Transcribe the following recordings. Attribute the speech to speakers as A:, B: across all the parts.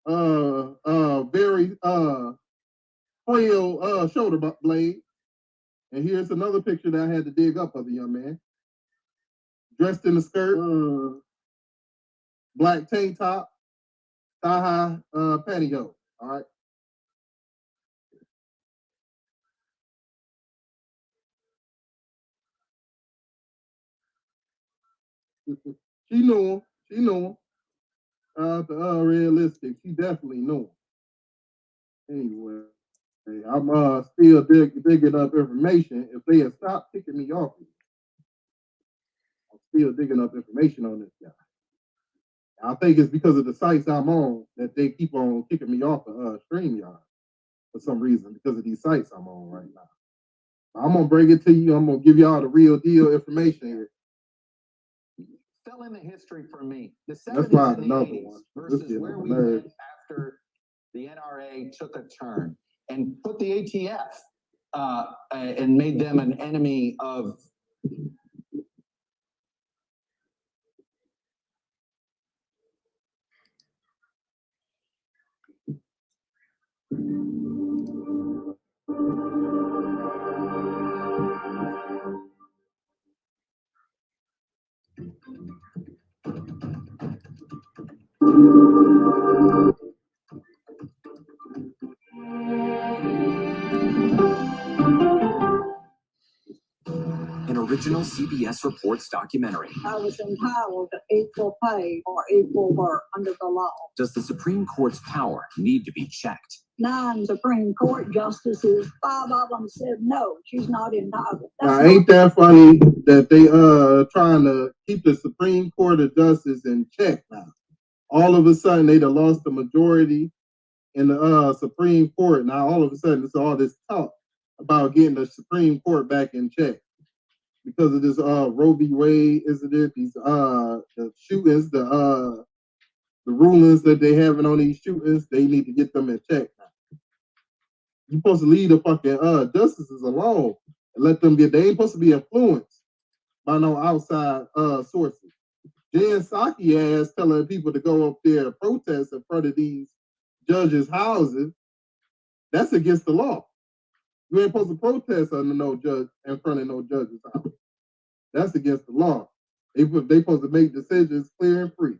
A: very frail shoulder blade. And here's another picture that I had to dig up of the young man. Dressed in a skirt, black tank top, thigh-high pantyhose. All right. She knew him. She knew him. Realistic. She definitely knew him. Anyway, I'm still digging up information. If they had stopped kicking me off, I'm still digging up information on this guy. I think it's because of the sites I'm on that they keep on kicking me off of StreamYard for some reason, because of these sites I'm on right now. I'm going to bring it to you. I'm going to give y'all the real deal information here.
B: Fill in the history for me. The 70s
A: Let's find
B: and the
A: another
B: 80s
A: one.
B: versus where we went after the NRA took a turn and put the ATF and made them an enemy of.
C: An original CBS Reports documentary.
D: I was entitled to equal pay or equal work under the law.
C: Does the Supreme Court's power need to be checked?
D: 9 Supreme Court justices, 5 of them said no, she's not entitled.
A: Now, ain't that funny that they trying to keep the Supreme Court of Justice in check now? All of a sudden, they done lost the majority in the Supreme Court. Now, all of a sudden, it's all this talk about getting the Supreme Court back in check because of this Roe v. Wade, isn't it? These the shootings, the rulings that they having on these shootings, they need to get them in check now. You're supposed to leave the fucking justices alone and let them get. They ain't supposed to be influenced by no outside sources. Jen Psaki ass telling people to go up there and protest in front of these judges' houses. That's against the law. You ain't supposed to protest under no judge in front of no judge's house. That's against the law. They supposed to make decisions clear and free.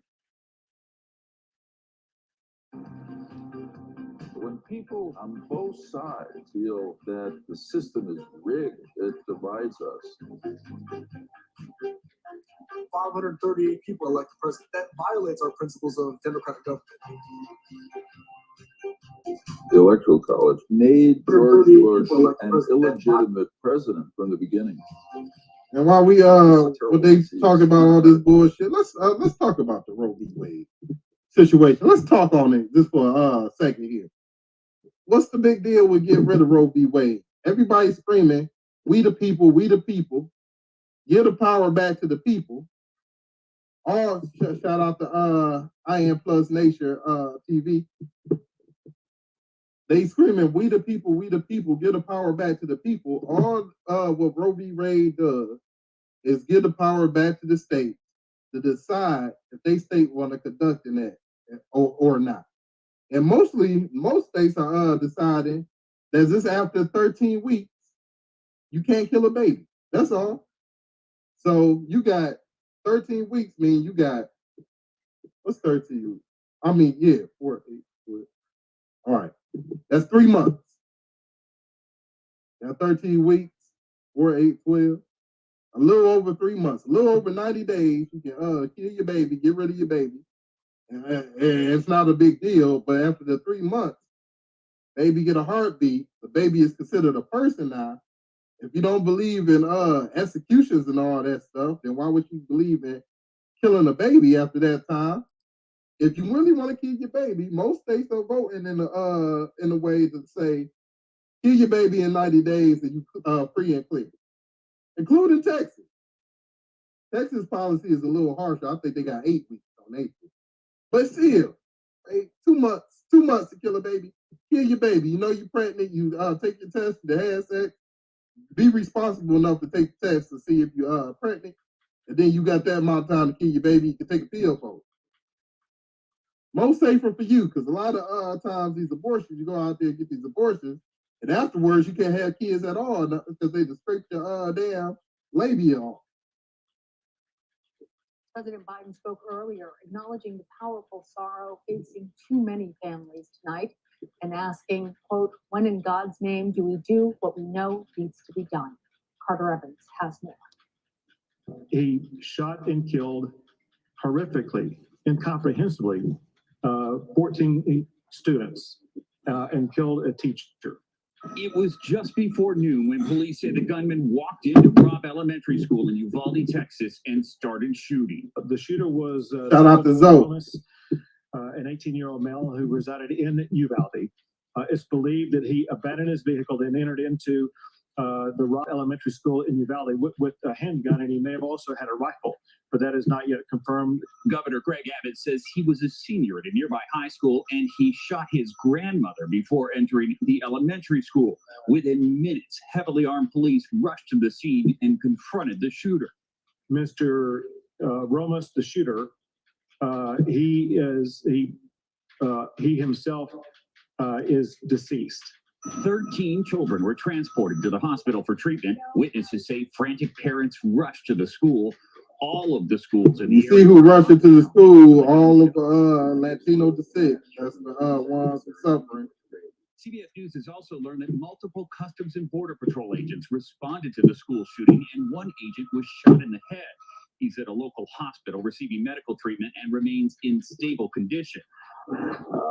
E: When people on both sides feel that the system is rigged, it divides us.
F: 538 people elect the president. That violates our principles of democratic government.
E: The Electoral College made George Bush an illegitimate president from the beginning.
A: And while we when they talk about all this bullshit, let's talk about the Roe v. Wade situation. Let's talk on it just for a second here. What's the big deal with getting rid of Roe v. Wade? Everybody's screaming, "We the people, we the people." Give the power back to the people. All shout out to I Am Plus Nature TV. They screaming, "We the people, we the people." Give the power back to the people. All what Roe v. Wade does is give the power back to the states to decide if they state want to conduct in that or not. And most states are deciding that this after 13 weeks, you can't kill a baby. That's all. So you got 13 weeks, mean you got, what's 13 weeks? I mean, yeah, 4, 8, 12. All right. That's 3 months. Now 13 weeks, 4, 8, 12. A little over 3 months, a little over 90 days, you can kill your baby, get rid of your baby. And it's not a big deal, but after the 3 months, baby get a heartbeat. The baby is considered a person now. If you don't believe in executions and all that stuff, then why would you believe in killing a baby after that time? If you really want to kill your baby, most states are voting in a way to say, kill your baby in 90 days and you free and clear, including Texas. Texas policy is a little harsher. I think they got 8 weeks on 8 weeks. But still, 2 months to kill a baby. Kill your baby. You know you're pregnant. You take your test, you have sex. Be responsible enough to take the test to see if you're pregnant. And then you got that amount of time to kill your baby. You can take a pill for it. Most safer for you, because a lot of times these abortions, you go out there and get these abortions, and afterwards you can't have kids at all because they just scrape your damn labia off.
G: President Biden spoke earlier, acknowledging the powerful sorrow facing too many families tonight and asking, quote, when in God's name do we do what we know needs to be done? Carter Evans has more.
H: He shot and killed horrifically, incomprehensibly, 14 students and killed a teacher.
I: It was just before noon when police say the gunman walked into Robb Elementary School in Uvalde, Texas, and started shooting.
H: The shooter was
A: Shout out to Zoe,
H: an 18-year-old male who resided in Uvalde. It's believed that he abandoned his vehicle, then entered into the Robb Elementary School in Uvalde with a handgun, and he may have also had a rifle, but that is not yet confirmed.
I: Governor Greg Abbott says he was a senior at a nearby high school and he shot his grandmother before entering the elementary school. Within minutes, heavily armed police rushed to the scene and confronted the shooter.
H: Mr. Romas, the shooter, he himself is deceased.
I: 13 children were transported to the hospital for treatment. Witnesses say frantic parents rushed to the school. All of the schools in the
A: you see who rushed into the school, all of Latino descent. That's the ones suffering.
I: CBS News has also learned that multiple Customs and Border Patrol agents responded to the school shooting, and one agent was shot in the head. He's at a local hospital receiving medical treatment and remains in stable condition.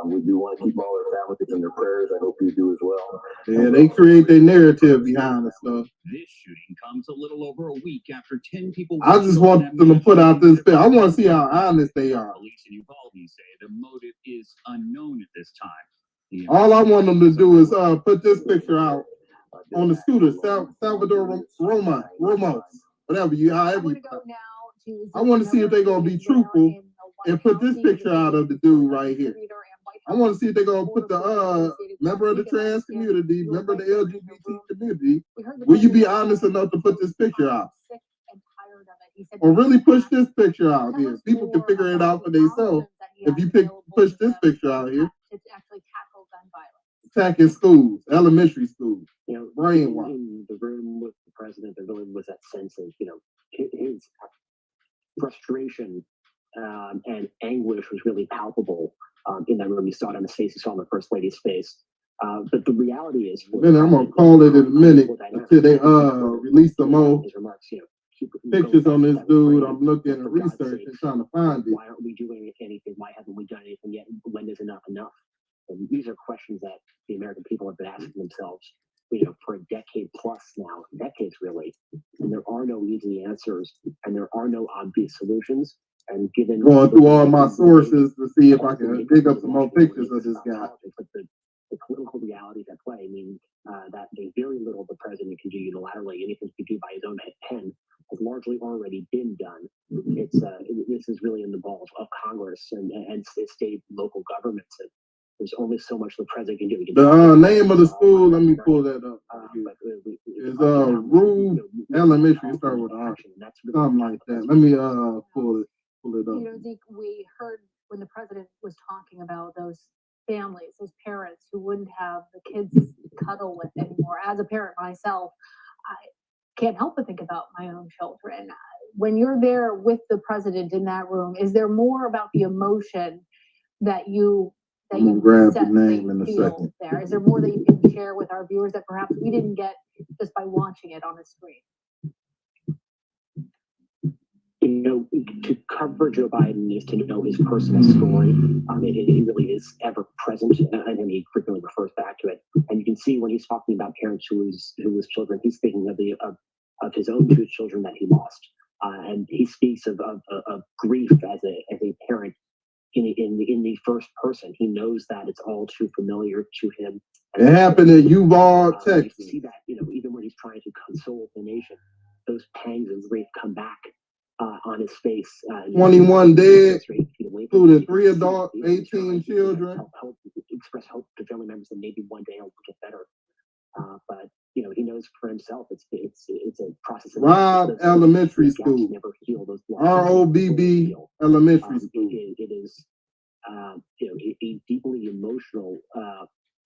E: We do want to keep all our families in their prayers. I hope you do as well.
A: Yeah, they create their narrative behind the stuff.
I: This shooting comes a little over a week after 10 people.
A: I just want them to put out this film. I want to see how honest they are.
I: Police in Uvalde say the motive is unknown at this time.
A: All I want them to do is put this picture out on the scooter, Salvador Ramos, whatever you, however you. I want to see if they're gonna be truthful and put this picture out of the dude right here. I want to see if they're gonna put the member of the trans community, member of the LGBT community. Will you be honest enough to put this picture out? Or really push this picture out here? People can figure it out for themselves. If you push this picture out here, attacking schools, elementary schools, brainwash.
J: In the room with the president, there really was that sense of, his frustration and anguish was really palpable in that room. You saw it on his face, you saw it on the first lady's face. But the reality is,
A: I'm gonna call it in a minute until they release some more pictures on this dude. I'm looking at research and trying to find it.
J: Why aren't we doing anything? Why haven't we done anything yet? When is enough enough? And these are questions that the American people have been asking themselves, for a decade plus now, decades really. And there are no easy answers, and there are no obvious solutions. And given
A: going through all my sources to see if I can dig up some more pictures of this guy.
J: But the political realities at play mean that there's very little the president can do unilaterally. Anything he can do by his own pen has largely already been done. This is really in the balls of Congress and state local governments. And there's only so much the president can do.
A: The name of the school, let me pull that up. It's Rube Elementary. Start with R. Something like that. Let me pull it up.
G: Zeke, we heard when the president was talking about those families, those parents who wouldn't have the kids to cuddle with anymore. As a parent myself, I can't help but think about my own children. When you're there with the president in that room, is there more about the emotion that you
A: grab the name in a second?
G: There is there more that you can share with our viewers that perhaps we didn't get just by watching it on the screen?
J: To cover Joe Biden is to know his personal story. It really is ever present, and he frequently refers back to it. And you can see when he's talking about parents who lose children, he's thinking of his own two children that he lost, and he speaks of grief as a parent in the first person. He knows that it's all too familiar to him.
A: It happened in Uvalde, Texas.
J: You see that, even when he's trying to console the nation, those pangs of grief come back on his face.
A: 21 dead, including 3 adults, 18 children.
J: Express hope to family members that maybe one day it'll get better. But he knows for himself it's a process.
A: Robb Elementary School, ROBB Elementary School.
J: It a deeply emotional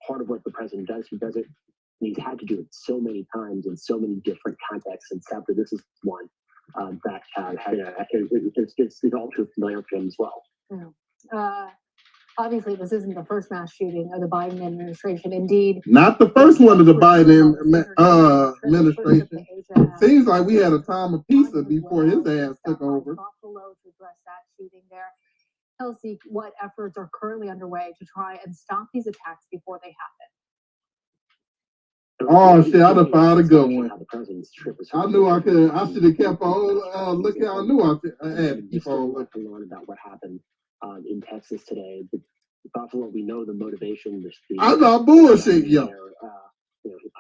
J: part of what the president does. He does it, and he's had to do it so many times in so many different contexts. And sadly, this is one that it's all too familiar to him as well.
G: Obviously, this isn't the first mass shooting of the Biden administration. Indeed,
A: not the first one of the Biden administration. Seems like we had a time of peace before his ass took over.
G: Buffalo to address that shooting there. Tell us what efforts are currently underway to try and stop these attacks before they happen.
A: Oh shit! I done found a good one. I knew I could. I should have kept on looking. I knew I had to keep on looking.
J: About what happened in Texas today. Buffalo, we know the motivation.
A: I'm not bullshitting y'all.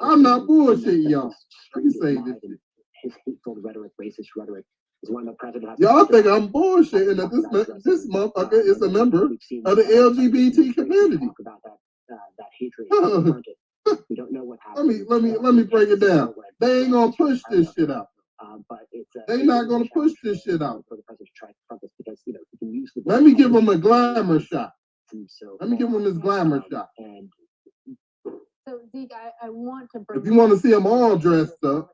A: I'm not bullshitting y'all. I can say this.
J: His hateful rhetoric, racist rhetoric, is one the president has.
A: Y'all think I'm bullshitting that this motherfucker is a member of the LGBT community.
J: About that hatred. We don't know what
A: happened. Let me break it down. They ain't gonna push this shit out. But they not gonna push this shit out.
J: For the president to try to front this because he can use the.
A: Let me give him a glamour shot. Let me give him his glamour shot.
G: So Zeke, I want to bring.
A: If you want to see him all dressed up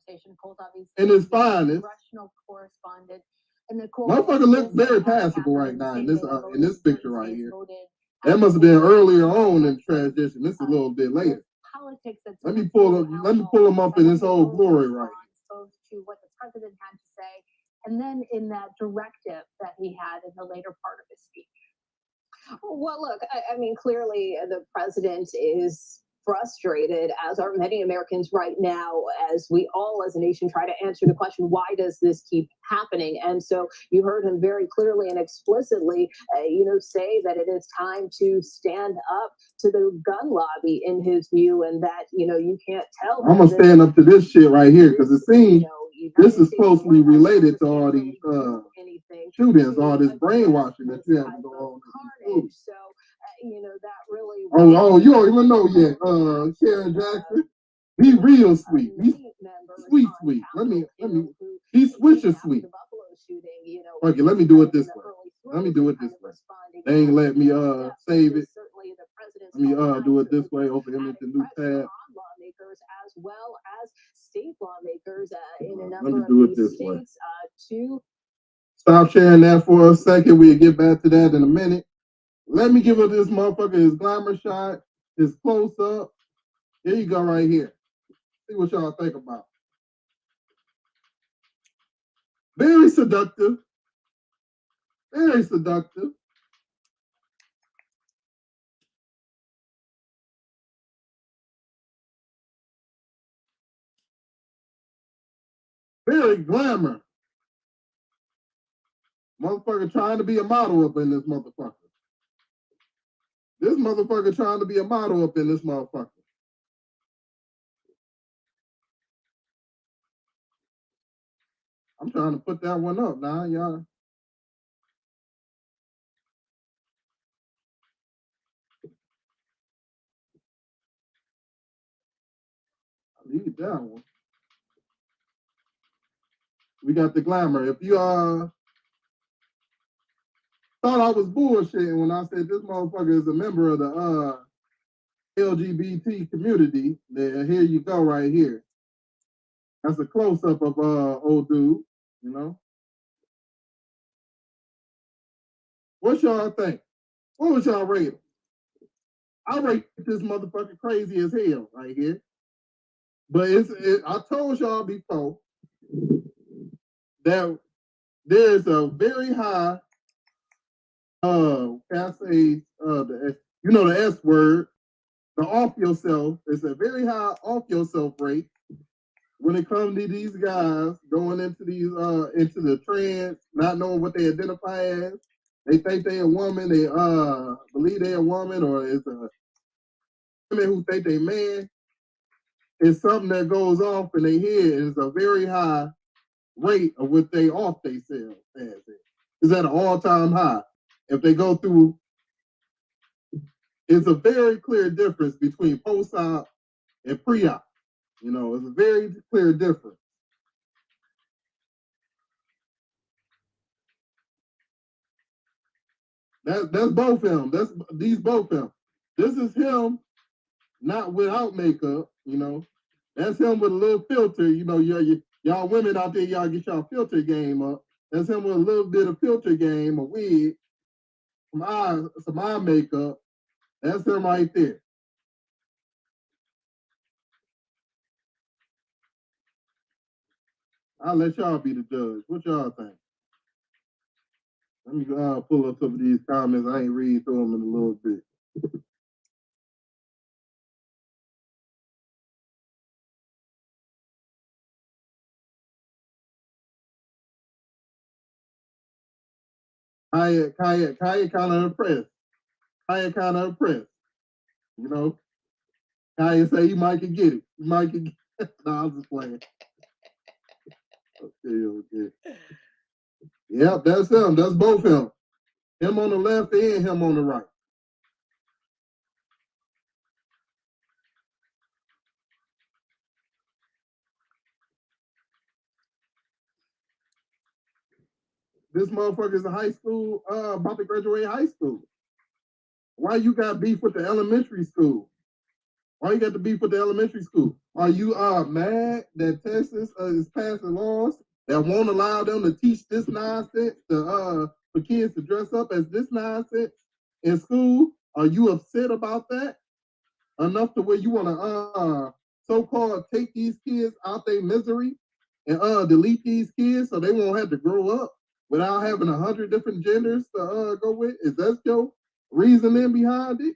A: in his finest,
G: congressional correspondent, and
A: motherfucker looks very passable right now in this picture right here. That must have been earlier on in the transition. This is a little bit later. Let me pull him up in his whole glory right here.
G: To what the president had to say, and then in that directive that he had in the later part of his speech.
K: Well, look, I mean, clearly the president is frustrated, as are many Americans right now, as we all as a nation try to answer the question, why does this keep happening? And so you heard him very clearly and explicitly, say that it is time to stand up to the gun lobby in his view, and that, you can't tell.
A: I'm going to stand up to this shit right here, because it seems this is closely related to all these shootings, all this brainwashing that you have to go on.
K: So, that really.
A: Oh, you don't even know yet, Sharon Jackson. Be real sweet. Be sweet. Let me. Be switcher sweet. Okay, let me do it this way. They ain't let me save it. Let me do it this way. Open into the new tab.
K: Lawmakers as well as state lawmakers in a number of these states to.
A: Stop sharing that for a second. We'll get back to that in a minute. Let me give this motherfucker his glamour shot, his close up. Here you go, right here. See what y'all think about. Very seductive. Very seductive. Very glamour. Motherfucker trying to be a model up in this motherfucker. This motherfucker trying to be a model up in this motherfucker. I'm trying to put that one up now, y'all. I need that one. We got the glamour. If you thought I was bullshitting when I said this motherfucker is a member of the LGBT community, then here you go right here. That's a close-up of old dude, What y'all think? What was y'all rating? I rate this motherfucker crazy as hell right here. But I told y'all before that there's a very high can I say the S word, the off yourself. It's a very high off yourself rate when it comes to these guys going into these into the trans, not knowing what they identify as. They think they're a woman, they believe they're a woman, or it's a women who think they man. It's something that goes off in their head, and it's a very high rate of what they off themselves as. It's at an all-time high. If they go through, it's a very clear difference between post-op and pre-op. It's a very clear difference. That's both him. These both him. This is him, not without makeup. You know, that's him with a little filter. You know, y'all women out there, y'all get y'all filter game up. That's him with a little bit of filter game, a wig, some eye makeup. That's him right there. I'll let y'all be the judge. What y'all think? Let me pull up some of these comments. I ain't read through them in a little bit. Kyia kind of impressed. Kyia kind of impressed. You know, Kyia say he might can get it. He might can get it. No, I'm just playing. Okay. Yep, that's him. That's both him. Him on the left and him on the right. This motherfucker's in high school, about to graduate high school. Why you got beef with the elementary school? Why you got the beef with the elementary school? Are you mad that Texas is passing laws that won't allow them to teach this nonsense for kids to dress up as this nonsense in school? Are you upset about that? Enough to where you want to so-called take these kids out their misery and delete these kids so they won't have to grow up without having 100 different genders to go with? Is that your reasoning behind it?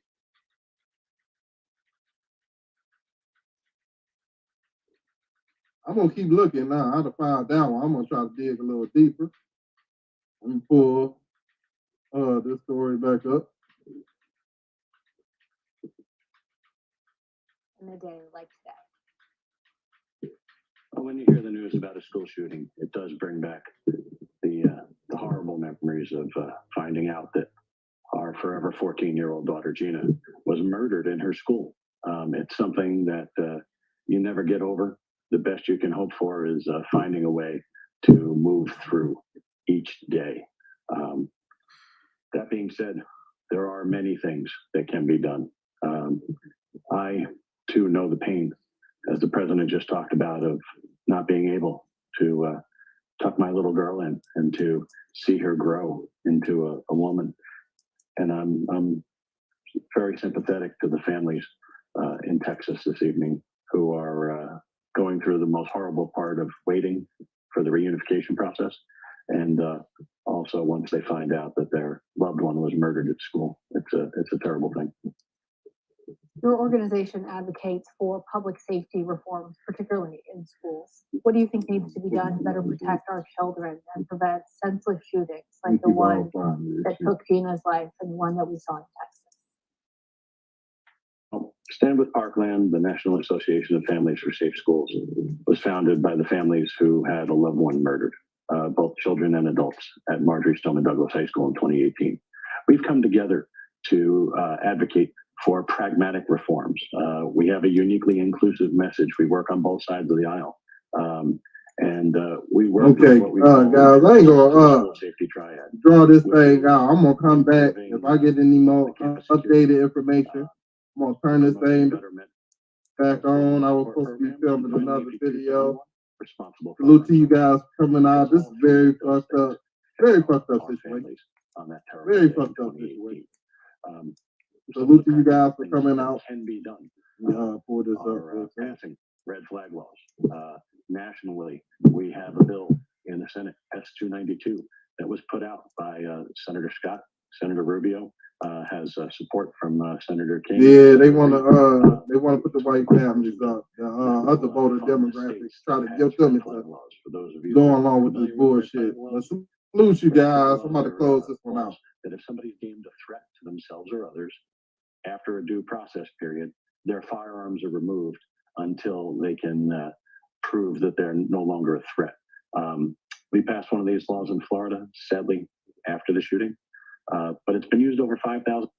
A: I'm gonna keep looking now. How to find that one. I'm gonna try to dig a little deeper. Let me pull this story back up.
G: In a day like today.
L: Well, when you hear the news about a school shooting, it does bring back the horrible memories of finding out that our forever 14-year-old daughter Gina was murdered in her school. It's something that you never get over. The best you can hope for is finding a way to move through each day. That being said, there are many things that can be done. I, too, know the pain, as the president just talked about, of not being able to tuck my little girl in and to see her grow into a woman. And I'm very sympathetic to the families in Texas this evening who are going through the most horrible part of waiting for the reunification process. And also once they find out that their loved one was murdered at school, it's a terrible thing.
G: Your organization advocates for public safety reforms, particularly in schools. What do you think needs to be done to better protect our children and prevent senseless shootings like the one that took Gina's life and one that we saw in Texas?
L: Stand with Parkland, the National Association of Families for Safe Schools, was founded by the families who had a loved one murdered, both children and adults, at Marjorie Stoneman Douglas High School in 2018. We've come together to advocate for pragmatic reforms. We have a uniquely inclusive message. We work on both sides of the aisle. And we work with what we call
A: guys, I ain't gonna
L: safety triad.
A: Draw this thing out. I'm gonna come back if I get any more updated information. I'm gonna turn this thing back on. I was supposed to be filming another video. Salute to you guys for coming out. This is very fucked up. Very fucked up situation. Very fucked up situation. Salute to you guys for coming out.
L: Can be done.
A: For this
L: passing red flag laws. Nationally, we have a bill in the Senate, S-292, that was put out by Senator Scott. Senator Rubio has support from Senator King.
A: Yeah, they want to put the white families up, other voter demographics, try to get them into going along with this bullshit. But salute you guys. I'm about to close this one out.
L: That if somebody's deemed a threat to themselves or others, after a due process period, their firearms are removed until they can prove that they're no longer a threat. We passed one of these laws in Florida, sadly, after the shooting, but it's been used over 5,000